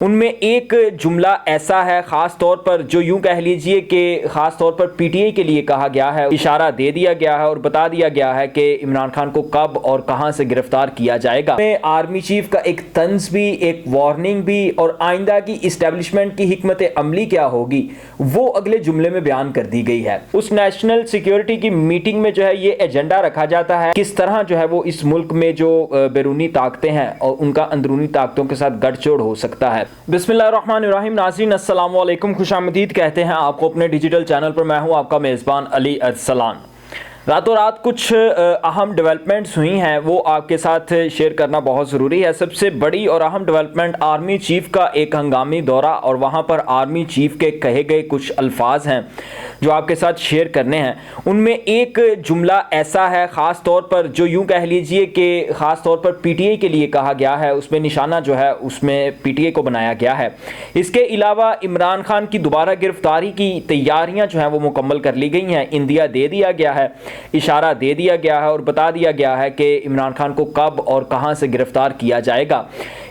उनमें एक जुमला ऐसा है ख़ास तौर पर जो यूं कह लीजिए कि ख़ास तौर पर पीटीआई के लिए कहा गया है, इशारा दे दिया गया है और बता दिया गया है कि इमरान खान को कब और कहां से गिरफ्तार किया जाएगा। में आर्मी चीफ का एक तंज भी, एक वार्निंग भी और आइंदा की इस्टेब्लिशमेंट की हिकमत अमली क्या होगी वो अगले जुमले में बयान कर दी गई है। उस नेशनल सिक्योरिटी की मीटिंग में जो है ये एजेंडा रखा जाता है किस तरह जो है वो इस मुल्क में जो बैरूनी ताकतें हैं और उनका अंदरूनी ताकतों के साथ गठजोड़ हो सकता है। बिस्मिल्लाहिर्रहमानिर्रहीम। नाज़रीन अस्सलाम वालेकुम, खुशामदीद कहते हैं आपको अपने डिजिटल चैनल पर। मैं हूं आपका मेज़बान अली अरसलान। रातों रात कुछ अहम डेवलपमेंट्स हुई हैं, वो आपके साथ शेयर करना बहुत ज़रूरी है। सबसे बड़ी और अहम डेवलपमेंट आर्मी चीफ़ का एक हंगामी दौरा और वहाँ पर आर्मी चीफ़ के कहे गए कुछ अल्फाज हैं जो आपके साथ शेयर करने हैं। उनमें एक जुमला ऐसा है ख़ास तौर पर जो यूं कह लीजिए कि ख़ास तौर पर पीटीआई के लिए कहा गया है, उसमें निशाना जो है उसमें पीटीआई को बनाया गया है। इसके अलावा इमरान खान की दोबारा गिरफ्तारी की तैयारियाँ जो हैं वो मुकम्मल कर ली गई हैं। इंदिया दे दिया गया है, इशारा दे दिया गया है और बता दिया गया है कि इमरान खान को कब और कहां से गिरफ्तार किया जाएगा।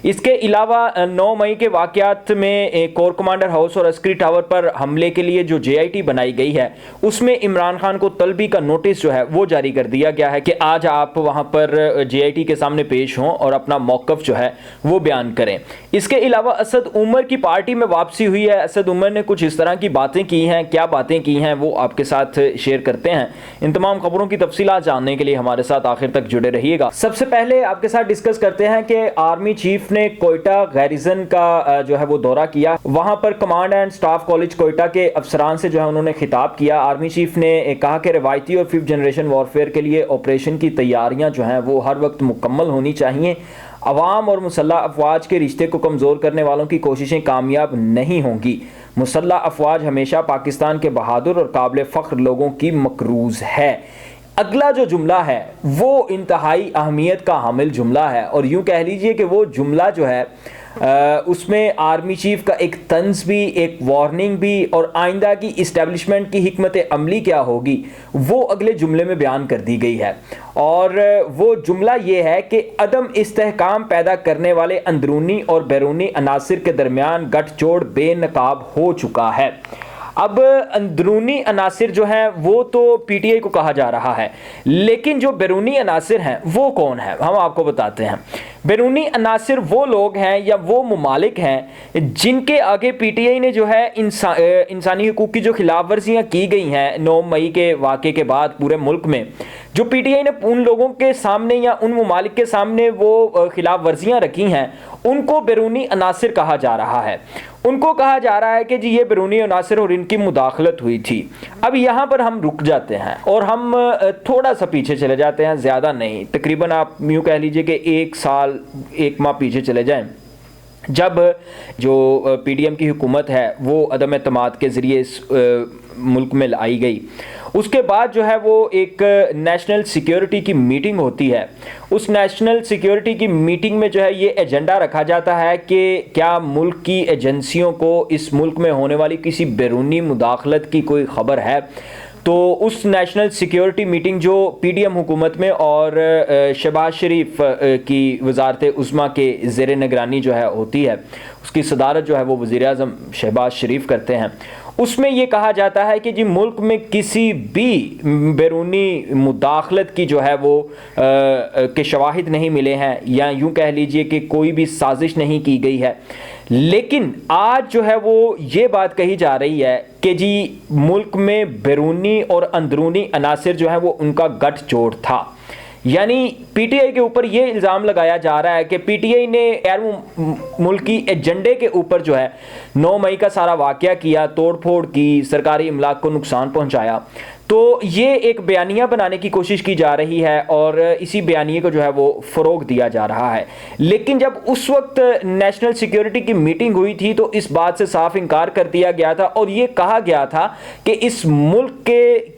इसके अलावा 9 मई के वाक़यात में कोर कमांडर हाउस और अस्करी टावर पर हमले के लिए जो जेआईटी बनाई गई है उसमें इमरान खान को तलबी का नोटिस जो है वो जारी कर दिया गया है कि आज आप वहां पर जेआईटी के सामने पेश हों और अपना मौक़िफ़ जो है वो बयान करें। इसके अलावा असद उमर की पार्टी में वापसी हुई है। असद उमर ने कुछ इस तरह की बातें की हैं, क्या बातें की हैं वो आपके साथ शेयर करते हैं। इन तमाम खबरों की तफसीलात जानने के लिए हमारे साथ आखिर तक जुड़े रहिएगा। सबसे पहले आपके साथ डिस्कस करते हैं कि आर्मी चीफ ने कोयटा गैरिजन का जो है वो दौरा किया। वहां पर command and staff college Quetta के अफसरान से जो है उन्होंने खिताब किया। आर्मी चीफ ने कहा कि रवायती और 5th जनरेशन वॉरफेयर के लिए ऑपरेशन की तैयारियां जो हैं वो हर वक्त मुकम्मल होनी चाहिए। अवाम और मुसल्लह अफवाज के रिश्ते को कमज़ोर करने वालों की कोशिशें कामयाब नहीं होंगी। मुसल्लह अफवाज हमेशा पाकिस्तान के बहादुर और काबिल फ़ख्र लोगों की मकरूज़ है। अगला जो जुमला है वो इंतहाई अहमियत का हामिल जुमला है और यूं कह लीजिए कि वो जुमला जो है उसमें आर्मी चीफ का एक तंज भी, एक वार्निंग भी और आइंदा की इस्टेब्लिशमेंट की हिकमत अमली क्या होगी वो अगले जुमले में बयान कर दी गई है। और वो जुमला ये है कि अदम इस्तेहकाम पैदा करने वाले अंदरूनी और बैरूनी अनासिर के दरमियान गठजोड़ बेनकाब हो चुका है। अब अंदरूनी अनासिर जो हैं वो तो पीटीआई को कहा जा रहा है, लेकिन जो बैरूनी अनासिर हैं वो कौन है हम आपको बताते हैं। बैरूनी अनासिर वो लोग हैं या वो ममालिक हैं जिनके आगे पीटीआई ने जो है इंसानी हकूक़ की जो खिलाफ वर्जियाँ की गई हैं 9 मई के वाक़े के बाद पूरे मुल्क में, जो पीटीआई ने उन लोगों के सामने या उन ममालिक के सामने वो खिलाफ वर्जियाँ रखी हैं, उनको बैरूनी अनासिर कहा जा रहा है। उनको कहा जा रहा है कि जी ये बैरूनी अनासिर और इनकी मुदाखलत हुई थी। अब यहाँ पर हम रुक जाते हैं और हम थोड़ा सा पीछे चले जाते हैं, ज़्यादा नहीं, तकरीबन आप यूँ कह लीजिए कि 1 साल 1 माह पीछे चले जाएं, जब जो पीडीएम की हुकूमत है वो अदम एतमाद के ज़रिए इस मुल्क में लाई गई। उसके बाद जो है वो एक नेशनल सिक्योरिटी की मीटिंग होती है। उस नेशनल सिक्योरिटी की मीटिंग में जो है ये एजेंडा रखा जाता है कि क्या मुल्क की एजेंसियों को इस मुल्क में होने वाली किसी बैरूनी मुदाखलत की कोई ख़बर है। तो उस नेशनल सिक्योरिटी मीटिंग जो पीडीएम हुकूमत में और शहबाज शरीफ की वजारत उज़्मा के ज़ेर निगरानी जो है होती है, उसकी सदारत जो है वो वज़ीर आज़म शहबाज शरीफ करते हैं। उसमें ये कहा जाता है कि जी मुल्क में किसी भी बैरूनी मुदाखलत की जो है वो के शवाहिद नहीं मिले हैं या यूं कह लीजिए कि कोई भी साजिश नहीं की गई है। लेकिन आज जो है वो ये बात कही जा रही है कि जी मुल्क में बैरूनी और अंदरूनी अनासिर जो है वो उनका गठजोड़ था। यानी पीटीआई के ऊपर ये इल्ज़ाम लगाया जा रहा है कि पीटीआई ने गैर मुल्की एजेंडे के ऊपर जो है 9 मई का सारा वाक़या किया, तोड़ फोड़ की, सरकारी इमलाक को नुकसान पहुंचाया। तो ये एक बयानिया बनाने की कोशिश की जा रही है और इसी बयानिए को जो है वो फ़रोग दिया जा रहा है। लेकिन जब उस वक्त नेशनल सिक्योरिटी की मीटिंग हुई थी तो इस बात से साफ इनकार कर दिया गया था और ये कहा गया था कि इस मुल्क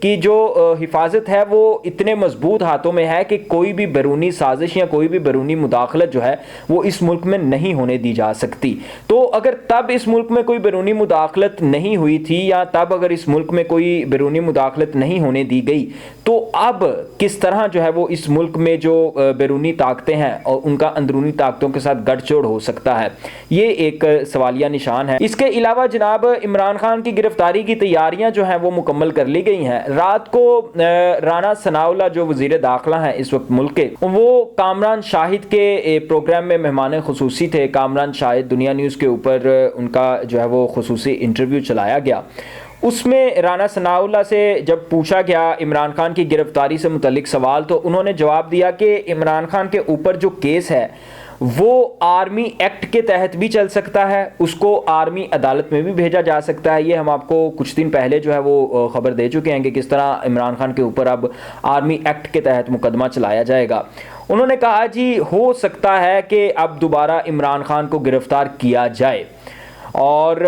की जो हिफाजत है वो इतने मजबूत हाथों में है कि कोई भी बैरूनी साजिश या कोई भी बैरूनी मुदाखलत जो है वो इस मुल्क में नहीं होने दी जा सकती। तो अगर तब इस मुल्क में कोई बैरूनी मुदाखलत नहीं हुई थी या तब अगर इस मुल्क में कोई बैरूनी मुदाखलत नहीं होने दी गई तो अब किस तरह जो है वो इस मुल्क में जो बैरूनी ताकतें हैं और उनका अंदरूनी ताकतों के साथ गठजोड़ हो सकता है, ये एक सवालिया निशान है। इसके अलावा जनाब इमरान खान की गिरफ्तारी की तैयारियां जो हैं वो मुकम्मल कर ली गई हैं। रात को राना सनाउल्लाह जो वज़ीर दाखिला हैं इस वक्त मुल्क के, वो कामरान शाहिद के प्रोग्राम में मेहमान खुसूसी थे। कामरान शाहिद दुनिया न्यूज़ के ऊपर उनका जो है वो खुसूसी इंटरव्यू चलाया गया। उसमें राना सनाउल्लाह से जब पूछा गया इमरान खान की गिरफ्तारी से मुतल्लिक सवाल, तो उन्होंने जवाब दिया कि इमरान खान के ऊपर जो केस है वो आर्मी एक्ट के तहत भी चल सकता है, उसको आर्मी अदालत में भी भेजा जा सकता है। ये हम आपको कुछ दिन पहले जो है वो खबर दे चुके हैं कि किस तरह इमरान खान के ऊपर अब आर्मी एक्ट के तहत मुकदमा चलाया जाएगा। उन्होंने कहा जी हो सकता है कि अब दोबारा इमरान खान को गिरफ्तार किया जाए, और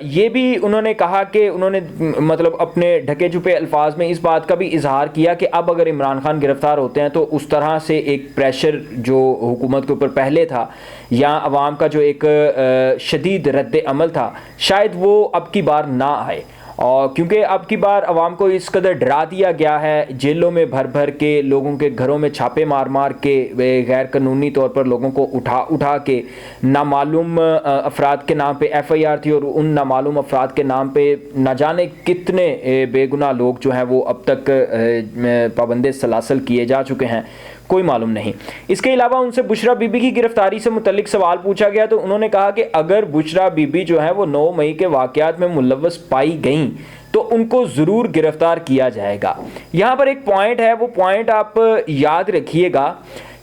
ये भी उन्होंने कहा कि उन्होंने मतलब अपने ढके छुपे अल्फाज में इस बात का भी इजहार किया कि अब अगर इमरान खान गिरफ्तार होते हैं तो उस तरह से एक प्रेशर जो हुकूमत के ऊपर पहले था या अवाम का जो एक शदीद रद्द अमल था, शायद वो अब की बार ना आए। और क्योंकि अब की बार अवाम को इस कदर डरा दिया गया है, जेलों में भर भर के, लोगों के घरों में छापे मार मार के, गैर कानूनी तौर पर लोगों को उठा के, नामालूम अफराद के नाम पे FIR थी और उन नामालूम अफराद के नाम पे न जाने कितने बेगुनाह लोग जो हैं वो अब तक पाबंदे सलासल किए जा चुके हैं, कोई मालूम नहीं। इसके अलावा उनसे बुशरा बीबी की गिरफ्तारी से मुतल्लिक सवाल पूछा गया तो उन्होंने कहा कि अगर बुशरा बीबी जो है वो 9 मई के वाक़यात में मुलव्वस पाई गई तो उनको ज़रूर गिरफ्तार किया जाएगा। यहाँ पर एक पॉइंट है, वो पॉइंट आप याद रखिएगा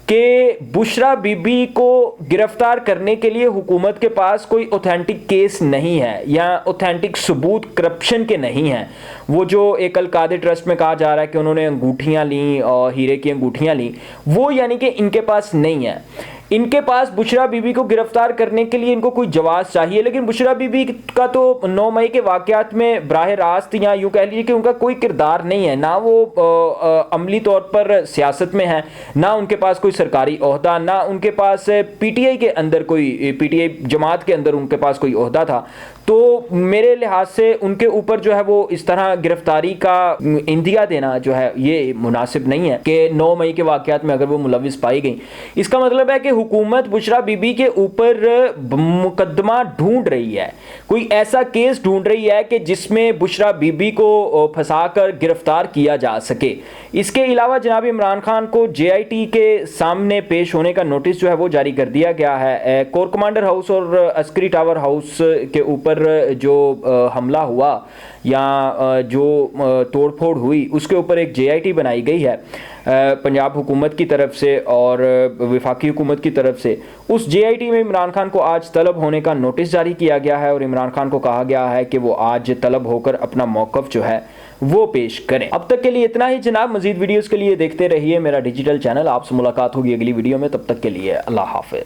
कि बुशरा बीबी को गिरफ्तार करने के लिए हुकूमत के पास कोई ऑथेंटिक केस नहीं है या ऑथेंटिक सबूत करप्शन के नहीं हैं। वो जो एक अलकादे ट्रस्ट में कहा जा रहा है कि उन्होंने अंगूठियाँ लीं और हीरे की अंगूठियाँ लीं, वो यानी कि इनके पास नहीं है। इनके पास बुशरा बीबी को गिरफ्तार करने के लिए इनको कोई जवाब चाहिए, लेकिन बुशरा बीबी का तो 9 मई के वाक़यात में बराह रास्त या यूँ कह लीजिए कि उनका कोई किरदार नहीं है, ना वो अमली तौर पर सियासत में है, ना उनके पास कोई सरकारी ओहदा, ना उनके पास PTI के अंदर कोई PTI जमात के अंदर उनके पास कोई ओहदा था। तो मेरे लिहाज से उनके ऊपर जो है वो इस तरह गिरफ्तारी का इंदिया देना जो है ये मुनासिब नहीं है कि 9 मई के वाक़यात में अगर वो मुलविस पाई गई। इसका मतलब है कि हुकूमत बुशरा बीबी के ऊपर मुकदमा ढूंढ रही है, कोई ऐसा केस ढूंढ रही है कि जिसमें बुशरा बीबी को फंसाकर गिरफ्तार किया जा सके। इसके अलावा जनाब इमरान खान को JIT के सामने पेश होने का नोटिस जो है वो जारी कर दिया गया है। कोर कमांडर हाउस और अस्करी टावर हाउस के ऊपर जो हमला हुआ या जो तोड़फोड़ हुई उसके ऊपर एक JIT बनाई गई है पंजाब हुकूमत की तरफ से और वफाकी हुकूमत की तरफ से। उस JIT में इमरान खान को आज तलब होने का नोटिस जारी किया गया है और इमरान खान को कहा गया है कि वो आज तलब होकर अपना मौक़िफ़ जो है वो पेश करें। अब तक के लिए इतना ही जनाब। मज़ीद वीडियोज़ के लिए देखते रहिए मेरा डिजिटल चैनल। आपसे मुलाकात होगी अगली वीडियो में, तब तक के लिए अल्लाह हाफ़िज़।